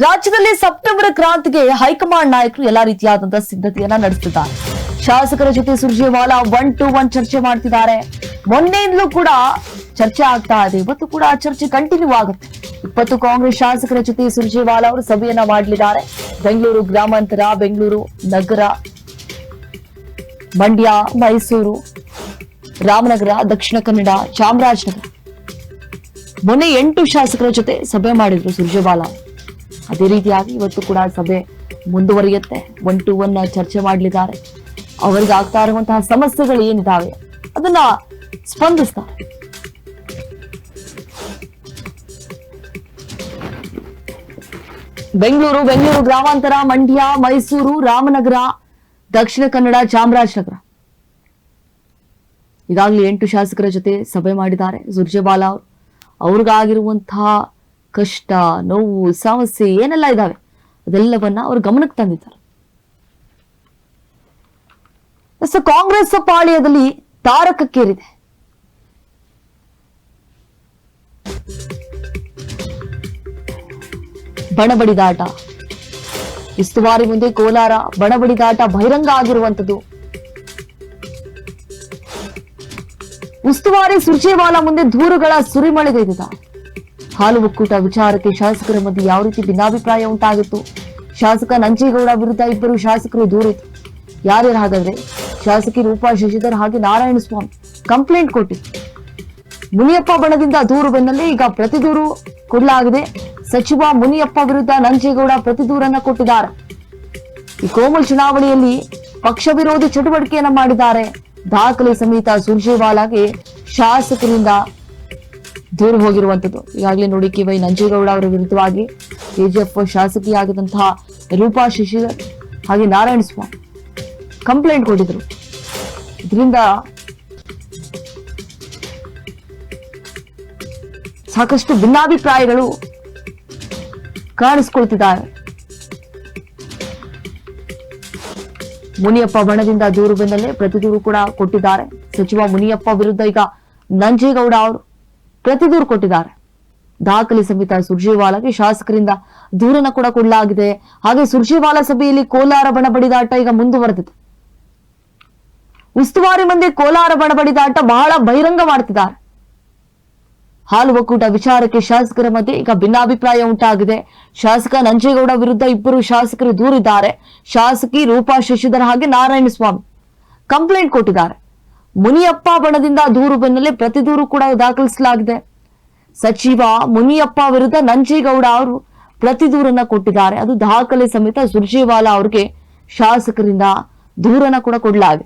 ರಾಜ್ಯದಲ್ಲಿ ಸೆಪ್ಟೆಂಬರ್ ಕ್ರಾಂತಿಗೆ ಹೈಕಮಾಂಡ್ ನಾಯಕರು ಎಲ್ಲಾ ರೀತಿಯಾದಂತಹ ಸಿದ್ಧತೆಯನ್ನ ನಡೆಸುತ್ತಿದ್ದಾರೆ. ಶಾಸಕರ ಜೊತೆ ಸುರ್ಜೇವಾಲಾ 1-to-1 ಚರ್ಚೆ ಮಾಡ್ತಿದ್ದಾರೆ. ಮೊನ್ನೆಯಿಂದಲೂ ಕೂಡ ಚರ್ಚೆ ಆಗ್ತಾ ಇದೆ. ಇವತ್ತು ಕೂಡ ಆ ಚರ್ಚೆ ಕಂಟಿನ್ಯೂ ಆಗುತ್ತೆ. 20 ಕಾಂಗ್ರೆಸ್ ಶಾಸಕರ ಜೊತೆ ಸುರ್ಜೇವಾಲಾ ಅವರು ಸಭೆಯನ್ನ ಮಾಡಲಿದ್ದಾರೆ. ಬೆಂಗಳೂರು ಗ್ರಾಮಾಂತರ, ಬೆಂಗಳೂರು ನಗರ, ಮಂಡ್ಯ, ಮೈಸೂರು, ರಾಮನಗರ, ದಕ್ಷಿಣ ಕನ್ನಡ, ಚಾಮರಾಜನಗರ. ಮೊನ್ನೆ 8 ಶಾಸಕರ ಜೊತೆ ಸಭೆ ಮಾಡಿದ್ರು ಸುರ್ಜೇವಾಲಾ. ಅದೇ ರೀತಿಯಾಗಿ ಇವತ್ತು ಕೂಡ ಸಭೆ ಮುಂದುವರಿಯುತ್ತೆ. 1-to-1 ಚರ್ಚೆ ಮಾಡಲಿದ್ದಾರೆ. ಅವರಿಗೆ ಆಗ್ತಾ ಇರುವಂತಹ ಸಮಸ್ಯೆಗಳು ಏನಿದಾವೆ ಅದನ್ನ ಸ್ಪಂದಿಸ್ತಾರೆ. ಬೆಂಗಳೂರು ಗ್ರಾಮಾಂತರ, ಮಂಡ್ಯ, ಮೈಸೂರು, ರಾಮನಗರ, ದಕ್ಷಿಣ ಕನ್ನಡ, ಚಾಮರಾಜನಗರ. ಈಗಾಗಲೇ 8 ಶಾಸಕರ ಜೊತೆ ಸಭೆ ಮಾಡಿದ್ದಾರೆ ಸುರ್ಜೇವಾಲಾ ಅವರು. ಅವ್ರಿಗಾಗಿರುವಂತಹ ಕಷ್ಟ, ನೋವು, ಸಮಸ್ಯೆ ಏನೆಲ್ಲ ಇದಾವೆ ಅದೆಲ್ಲವನ್ನ ಅವ್ರ ಗಮನಕ್ಕೆ ತಂದಿದ್ದಾರೆ. ಕಾಂಗ್ರೆಸ್ ಪಾಳ್ಯದಲ್ಲಿ ತಾರಕಕ್ಕೇರಿದೆ. ಬಣಬಡಿದಾಟ, ಉಸ್ತುವಾರಿ ಮುಂದೆ ಕೋಲಾರ ಬಣಬಡಿದಾಟ ಬಹಿರಂಗ ಆಗಿರುವಂತದ್ದು. ಉಸ್ತುವಾರಿ ಸುರ್ಜೇವಾಲಾ ಮುಂದೆ ದೂರುಗಳ ಸುರಿಮಳೆಗೈದಿದ್ದಾರೆ. ಹಾಲು ಒಕ್ಕೂಟ ವಿಚಾರಕ್ಕೆ ಶಾಸಕರ ಮಧ್ಯೆ ಯಾವ ರೀತಿ ಭಿನ್ನಾಭಿಪ್ರಾಯ ಉಂಟಾಗಿತ್ತು? ಶಾಸಕ ನಂಜೇಗೌಡ ವಿರುದ್ಧ 2 ಶಾಸಕರು ದೂರಿತು. ಯಾರ್ಯಾರು ಹಾಗಾದ್ರೆ? ಶಾಸಕಿ ರೂಪಾ ಶಶಿಧರ್ ಹಾಗೆ ನಾರಾಯಣಸ್ವಾಮಿ ಕಂಪ್ಲೇಂಟ್ ಕೊಟ್ಟಿತ್ತು. ಮುನಿಯಪ್ಪ ಬಣದಿಂದ ದೂರು ಬೆನ್ನಲ್ಲೇ ಈಗ ಪ್ರತಿ ದೂರು ಕೊಡಲಾಗಿದೆ. ಸಚಿವ ಮುನಿಯಪ್ಪ ವಿರುದ್ಧ ನಂಜೇಗೌಡ ಪ್ರತಿ ದೂರನ್ನ ಕೊಟ್ಟಿದ್ದಾರೆ. ಈ ಕೋಮಲ್ ಚುನಾವಣೆಯಲ್ಲಿ ಪಕ್ಷ ವಿರೋಧಿ ಚಟುವಟಿಕೆಯನ್ನ ಮಾಡಿದ್ದಾರೆ. ದಾಖಲೆ ಸಮೇತ ಸುರ್ಜೇವಾಲಾಗೆ ಶಾಸಕರಿಂದ ದೂರು ಹೋಗಿರುವಂತದ್ದು. ಈಗಾಗಲೇ ನೋಡಿ KY ನಂಜೇಗೌಡ ಅವರ ವಿರುದ್ಧವಾಗಿ KGF ಶಾಸಕಿಯಾಗಿದ್ದಂತಹ ರೂಪಾ ಶಶಿಧರ್ ಹಾಗೆ ನಾರಾಯಣಸ್ವಾಮಿ ಕಂಪ್ಲೇಂಟ್ ಕೊಟ್ಟಿದ್ರು. ಇದರಿಂದ ಸಾಕಷ್ಟು ಭಿನ್ನಾಭಿಪ್ರಾಯಗಳು ಕಾಣಿಸ್ಕೊಳ್ತಿದ್ದಾರೆ. ಮುನಿಯಪ್ಪ ಬಣದಿಂದ ದೂರು ಬೆನ್ನಲ್ಲೇ ಪ್ರತಿ ದೂರು ಕೂಡ ಕೊಟ್ಟಿದ್ದಾರೆ. ಸಚಿವ ಮುನಿಯಪ್ಪ ವಿರುದ್ಧ ಈಗ ನಂಜೇಗೌಡ ಅವರು ಪ್ರತಿ ದೂರು ಕೊಟ್ಟಿದ್ದಾರೆ. ದಾಖಲೆ ಸಮೇತ ಸುರ್ಜೇವಾಲಾಗೆ ಶಾಸಕರಿಂದ ದೂರನ್ನ ಕೂಡ ಕೊಡಲಾಗಿದೆ. ಹಾಗೆ ಸುರ್ಜೇವಾಲಾ ಸಭೆಯಲ್ಲಿ ಕೋಲಾರ ಬಣಬಡಿದಾಟ ಈಗ ಮುಂದುವರೆದಿದೆ. ಉಸ್ತುವಾರಿ ಮುಂದೆ ಕೋಲಾರ ಬಣಬಡಿದಾಟ ಬಹಳ ಬಹಿರಂಗ ಮಾಡ್ತಿದ್ದಾರೆ. ಹಾಲು ಒಕ್ಕೂಟ ವಿಚಾರಕ್ಕೆ ಶಾಸಕರ ಮಧ್ಯೆ ಈಗ ಭಿನ್ನಾಭಿಪ್ರಾಯ ಉಂಟಾಗಿದೆ. ಶಾಸಕ ನಂಜೇಗೌಡ ವಿರುದ್ಧ 2 ಶಾಸಕರು ದೂರಿದ್ದಾರೆ. ಶಾಸಕಿ ರೂಪಾ ಶಶಿಧರ್ ಹಾಗೆ ನಾರಾಯಣಸ್ವಾಮಿ ಕಂಪ್ಲೇಂಟ್ ಕೊಟ್ಟಿದ್ದಾರೆ. ಮುನಿಯಪ್ಪ ಬಣದಿಂದ ದೂರು ಬೆನ್ನಲ್ಲೇ ಪ್ರತಿ ದೂರು ಕೂಡ ದಾಖಲಿಸಲಾಗಿದೆ. ಸಚಿವ ಮುನಿಯಪ್ಪ ವಿರುದ್ಧ ನಂಜೇಗೌಡ ಅವರು ಪ್ರತಿ ದೂರನ್ನ ಕೊಟ್ಟಿದ್ದಾರೆ. ಅದು ದಾಖಲೆ ಸಮೇತ ಸುರ್ಜೇವಾಲಾ ಅವರಿಗೆ ಶಾಸಕರಿಂದ ದೂರನ್ನ ಕೂಡ ಕೊಡಲಾಗಿದೆ.